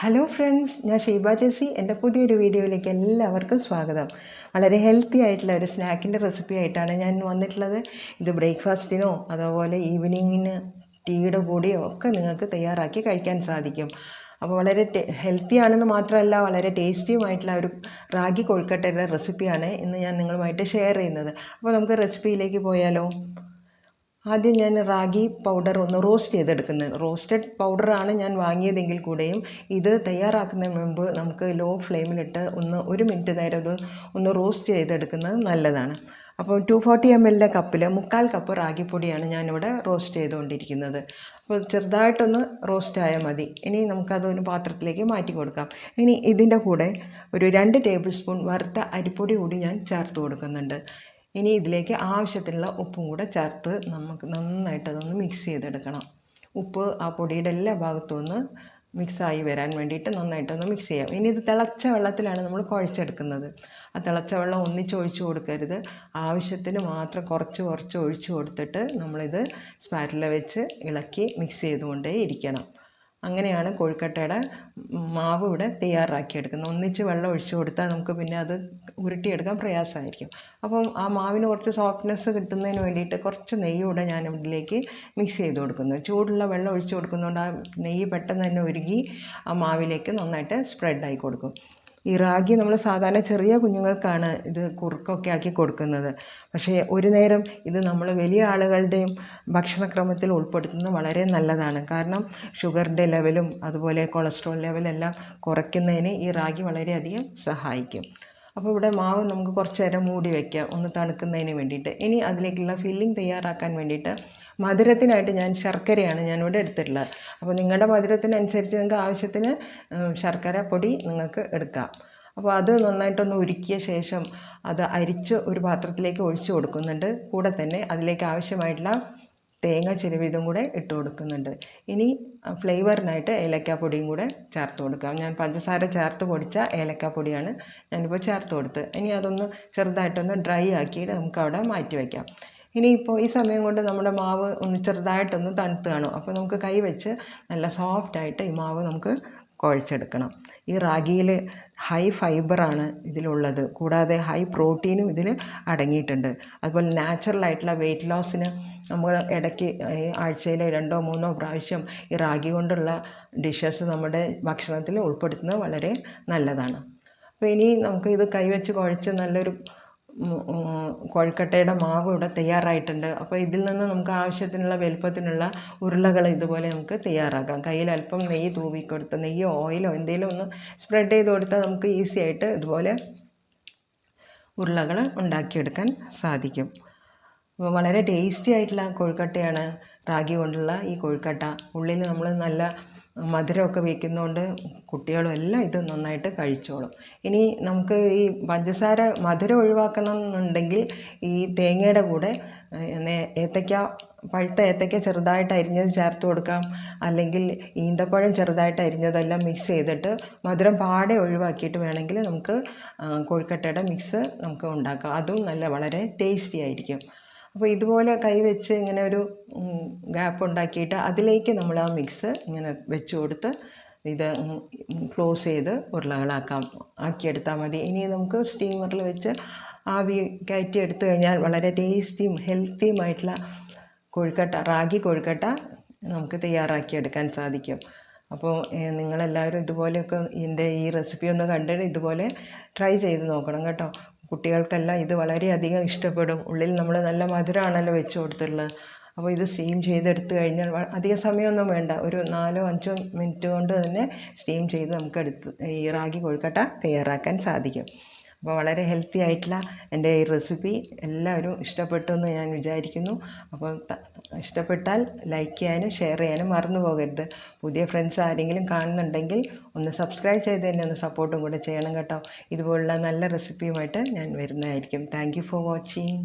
Hello friends, ഞാൻ Sheeba Jessy. എൻ്റെ പുതിയൊരു വീഡിയോയിലേക്ക് എല്ലാവർക്കും സ്വാഗതം. വളരെ ഹെൽത്തി ആയിട്ടുള്ള ഒരു സ്നാക്കിൻ്റെ റെസിപ്പി ആയിട്ടാണ് ഞാൻ വന്നിട്ടുള്ളത്. ഇത് ബ്രേക്ക്ഫാസ്റ്റിനോ അതുപോലെ ഈവനിങ്ങിന് ടീയുടെ കൂടെയോ ഒക്കെ നിങ്ങൾക്ക് തയ്യാറാക്കി കഴിക്കാൻ സാധിക്കും. അപ്പോൾ വളരെ ഹെൽത്തി ആണെന്ന് മാത്രമല്ല, വളരെ ടേസ്റ്റിയുമായിട്ടുള്ള ഒരു റാഗി കൊഴുക്കട്ടയുടെ റെസിപ്പിയാണ് ഇന്ന് ഞാൻ നിങ്ങളുമായിട്ട് ഷെയർ ചെയ്യുന്നത്. അപ്പോൾ നമുക്ക് റെസിപ്പിയിലേക്ക് പോയാലോ? ആദ്യം ഞാൻ റാഗി പൗഡർ ഒന്ന് റോസ്റ്റ് ചെയ്തെടുക്കുന്നത്. റോസ്റ്റഡ് പൗഡറാണ് ഞാൻ വാങ്ങിയതെങ്കിൽ കൂടെയും ഇത് തയ്യാറാക്കുന്നതിന് മുമ്പ് നമുക്ക് ലോ ഫ്ലെയിമിലിട്ട് ഒരു മിനിറ്റ് നേരം ഒന്ന് റോസ്റ്റ് ചെയ്തെടുക്കുന്നത് നല്ലതാണ്. അപ്പോൾ 240 ml കപ്പിൽ 1/4 കപ്പ് റാഗിപ്പൊടിയാണ് ഞാനിവിടെ റോസ്റ്റ് ചെയ്തുകൊണ്ടിരിക്കുന്നത്. അപ്പോൾ ചെറുതായിട്ടൊന്ന് റോസ്റ്റ് ആയാൽ മതി. ഇനി നമുക്കതൊരു പാത്രത്തിലേക്ക് മാറ്റി കൊടുക്കാം. ഇനി ഇതിൻ്റെ കൂടെ ഒരു 2 ടേബിൾ സ്പൂൺ വറുത്ത അരിപ്പൊടി കൂടി ഞാൻ ചേർത്ത് കൊടുക്കുന്നുണ്ട്. ഇനി ഇതിലേക്ക് ആവശ്യത്തിനുള്ള ഉപ്പും കൂടെ ചേർത്ത് നമുക്ക് നന്നായിട്ട് അതൊന്ന് മിക്സ് ചെയ്തെടുക്കണം. ഉപ്പ് ആ പൊടിയുടെ എല്ലാ ഭാഗത്തും ഒന്ന് മിക്സായി വരാൻ വേണ്ടിയിട്ട് നന്നായിട്ടൊന്ന് മിക്സ് ചെയ്യാം. ഇനി ഇത് തിളച്ച വെള്ളത്തിലാണ് നമ്മൾ കുഴച്ചെടുക്കുന്നത്. ആ തിളച്ച വെള്ളം ഒഴിച്ചു കൊടുക്കരുത്. ആവശ്യത്തിന് മാത്രം കുറച്ച് ഒഴിച്ചു കൊടുത്തിട്ട് നമ്മളിത് സ്പാറ്റില വെച്ച് ഇളക്കി മിക്സ് ചെയ്തുകൊണ്ടേ ഇരിക്കണം. അങ്ങനെയാണ് കൊഴുക്കട്ടയുടെ മാവ് ഇവിടെ തയ്യാറാക്കിയെടുക്കുന്നത്. ഒന്നിച്ച് വെള്ളം ഒഴിച്ചു കൊടുത്താൽ നമുക്ക് പിന്നെ അത് ഉരുട്ടിയെടുക്കാൻ പ്രയാസമായിരിക്കും. അപ്പം ആ മാവിന് കുറച്ച് സോഫ്റ്റ്നെസ് കിട്ടുന്നതിന് വേണ്ടിയിട്ട് കുറച്ച് നെയ്യ് കൂടെ ഞാൻ ഇതിലേക്ക് മിക്സ് ചെയ്ത് കൊടുക്കുന്നു. ചൂടുള്ള വെള്ളം ഒഴിച്ചു കൊടുക്കുന്നതുകൊണ്ട് ആ നെയ്യ് പെട്ടെന്ന് തന്നെ ഉരുകി ആ മാവിലേക്ക് നന്നായിട്ട് സ്പ്രെഡായി കൊടുക്കും. ഈ റാഗി നമ്മൾ സാധാരണ ചെറിയ കുഞ്ഞുങ്ങൾക്കാണ് ഇത് കുറുക്കൊക്കെ ആക്കി കൊടുക്കുന്നത്. പക്ഷേ ഒരു നേരം ഇത് നമ്മൾ വലിയ ആളുകളുടെയും ഭക്ഷണക്രമത്തിൽ ഉൾപ്പെടുത്തുന്നത് വളരെ നല്ലതാണ്. കാരണം ഷുഗറിൻ്റെ ലെവലും അതുപോലെ കൊളസ്ട്രോൾ ലെവലെല്ലാം കുറയ്ക്കുന്നതിന് ഈ റാഗി വളരെയധികം സഹായിക്കും. അപ്പോൾ ഇവിടെ മാവ് നമുക്ക് കുറച്ച് നേരം മൂടി വയ്ക്കാം ഒന്ന് തണുക്കുന്നതിന് വേണ്ടിയിട്ട്. ഇനി അതിലേക്കുള്ള ഫില്ലിംഗ് തയ്യാറാക്കാൻ വേണ്ടിയിട്ട് മധുരത്തിനായിട്ട് ഞാൻ ശർക്കരയാണ് ഞാനിവിടെ എടുത്തിട്ടുള്ളത്. അപ്പോൾ നിങ്ങളുടെ മധുരത്തിനനുസരിച്ച് നിങ്ങൾക്ക് ആവശ്യത്തിന് ശർക്കര പൊടി നിങ്ങൾക്ക് എടുക്കാം. അപ്പോൾ അത് നന്നായിട്ടൊന്ന് ഉരുക്കിയ ശേഷം അത് അരിച്ച് ഒരു പാത്രത്തിലേക്ക് ഒഴിച്ചു കൊടുക്കുന്നുണ്ട്. കൂടെ തന്നെ അതിലേക്ക് ആവശ്യമായിട്ടുള്ള തേങ്ങ ചിരവിയതും കൂടെ ഇട്ട് കൊടുക്കുന്നുണ്ട്. ഇനി ഫ്ലേവറിനായിട്ട് ഏലക്കാപ്പൊടിയും കൂടെ ചേർത്ത് കൊടുക്കാം. ഞാൻ പഞ്ചസാര ചേർത്ത് പൊടിച്ച ഏലക്കാപ്പൊടിയാണ് ഞാനിപ്പോൾ ചേർത്ത് കൊടുത്ത്. ഇനി അതൊന്ന് ചെറുതായിട്ടൊന്ന് ഡ്രൈ ആക്കിയിട്ട് നമുക്ക് അവിടെ മാറ്റി വയ്ക്കാം. ഇനിയിപ്പോൾ ഈ സമയം കൊണ്ട് നമ്മുടെ മാവ് ഒന്ന് ചെറുതായിട്ടൊന്ന് തണുത്ത് കാണും. അപ്പോൾ നമുക്ക് കൈ വെച്ച് നല്ല സോഫ്റ്റായിട്ട് ഈ മാവ് നമുക്ക് കുഴച്ചെടുക്കണം. ഈ റാഗിയിൽ ഹൈ ഫൈബറാണ് ഇതിലുള്ളത്. കൂടാതെ ഹൈ പ്രോട്ടീനും ഇതിൽ അടങ്ങിയിട്ടുണ്ട്. അതുപോലെ നാച്ചുറലായിട്ടുള്ള വെയിറ്റ് ലോസിന് നമ്മൾ ഇടയ്ക്ക് ആഴ്ചയിൽ 2-3 പ്രാവശ്യം ഈ റാഗി കൊണ്ടുള്ള ഡിഷസ് നമ്മുടെ ഭക്ഷണത്തിൽ ഉൾപ്പെടുത്തുന്നത് വളരെ നല്ലതാണ്. അപ്പോൾ ഇനി നമുക്ക് ഇത് കൈവച്ച് കുഴച്ച് നല്ലൊരു കൊഴുക്കട്ടയുടെ മാവ് ഇവിടെ തയ്യാറായിട്ടുണ്ട്. അപ്പോൾ ഇതിൽ നിന്ന് നമുക്ക് ആവശ്യത്തിനുള്ള വലുപ്പത്തിനുള്ള ഉരുളകൾ ഇതുപോലെ നമുക്ക് തയ്യാറാക്കാം. കയ്യിൽ അല്പം നെയ്യ് തൂവിക്കൊടുത്ത് നെയ്യോ ഓയിലോ എന്തെങ്കിലും ഒന്ന് സ്പ്രെഡ് ചെയ്ത് കൊടുത്താൽ നമുക്ക് ഈസി ആയിട്ട് ഇതുപോലെ ഉരുളകൾ ഉണ്ടാക്കിയെടുക്കാൻ സാധിക്കും. അപ്പോൾ വളരെ ടേസ്റ്റി ആയിട്ടുള്ള കൊഴുക്കട്ടയാണ് റാഗി കൊണ്ടുള്ള ഈ കൊഴുക്കട്ട. ഉള്ളിൽ നമ്മൾ നല്ല മധുരമൊക്കെ വയ്ക്കുന്നതുകൊണ്ട് കുട്ടികളും എല്ലാം ഇത് നന്നായിട്ട് കഴിച്ചോളും. ഇനി നമുക്ക് ഈ മധുരം ഒഴിവാക്കണം എന്നുണ്ടെങ്കിൽ ഈ തേങ്ങയുടെ കൂടെ പഴുത്ത ഏത്തയ്ക്ക ചെറുതായിട്ട് അരിഞ്ഞത് ചേർത്ത് കൊടുക്കാം. അല്ലെങ്കിൽ ഈന്തപ്പഴം ചെറുതായിട്ട് അരിഞ്ഞതെല്ലാം മിക്സ് ചെയ്തിട്ട് മധുരം പാടെ ഒഴിവാക്കിയിട്ട് വേണമെങ്കിൽ നമുക്ക് കൊഴുക്കട്ടയുടെ മിക്സ് നമുക്ക് ഉണ്ടാക്കാം. അതും വളരെ ടേസ്റ്റി ആയിരിക്കും. അപ്പോൾ ഇതുപോലെ കൈവച്ച് ഇങ്ങനെ ഒരു ഗ്യാപ്പ് ഉണ്ടാക്കിയിട്ട് അതിലേക്ക് നമ്മൾ ആ മിക്സ് ഇങ്ങനെ വെച്ച് കൊടുത്ത് ഇത് ക്ലോസ് ചെയ്ത് ആക്കിയെടുത്താൽ മതി. ഇനി നമുക്ക് സ്റ്റീമറിൽ വെച്ച് ആവി കയറ്റി എടുത്തു കഴിഞ്ഞാൽ വളരെ ടേസ്റ്റിയും ഹെൽത്തിയുമായിട്ടുള്ള റാഗി കൊഴുക്കട്ട നമുക്ക് തയ്യാറാക്കിയെടുക്കാൻ സാധിക്കും. അപ്പോൾ നിങ്ങളെല്ലാവരും ഇതുപോലെയൊക്കെ എൻ്റെ ഈ റെസിപ്പി ഒന്ന് കണ്ടിട്ട് ഇതുപോലെ ട്രൈ ചെയ്ത് നോക്കണം കേട്ടോ. കുട്ടികൾക്കെല്ലാം ഇത് വളരെയധികം ഇഷ്ടപ്പെടും. ഉള്ളിൽ നമ്മൾ നല്ല മധുരമാണല്ലോ വെച്ച് കൊടുത്തിട്ടുള്ളത്. അപ്പോൾ ഇത് സ്റ്റീം ചെയ്തെടുത്ത് കഴിഞ്ഞാൽ അധിക സമയമൊന്നും വേണ്ട. ഒരു 4-5 മിനിറ്റ് കൊണ്ട് തന്നെ സ്റ്റീം ചെയ്ത് നമുക്ക് ഈ റാഗി കൊഴുക്കട്ട തയ്യാറാക്കാൻ സാധിക്കും. അപ്പോൾ വളരെ ഹെൽത്തി ആയിട്ടുള്ള എൻ്റെ ഈ റെസിപ്പി എല്ലാവരും ഇഷ്ടപ്പെട്ടു എന്ന് ഞാൻ വിചാരിക്കുന്നു. അപ്പോൾ ഇഷ്ടപ്പെട്ടാൽ ലൈക്ക് ചെയ്യാനും ഷെയർ ചെയ്യാനും മറന്നു പോകരുത്. പുതിയ ഫ്രണ്ട്സ് ആരെങ്കിലും കാണുന്നുണ്ടെങ്കിൽ ഒന്ന് സബ്സ്ക്രൈബ് ചെയ്ത് തന്നെ ഒന്ന് സപ്പോർട്ടും കൂടെ ചെയ്യണം കേട്ടോ. ഇതുപോലുള്ള നല്ല റെസിപ്പിയുമായിട്ട് ഞാൻ വരുന്നതായിരിക്കും. Thank you for watching.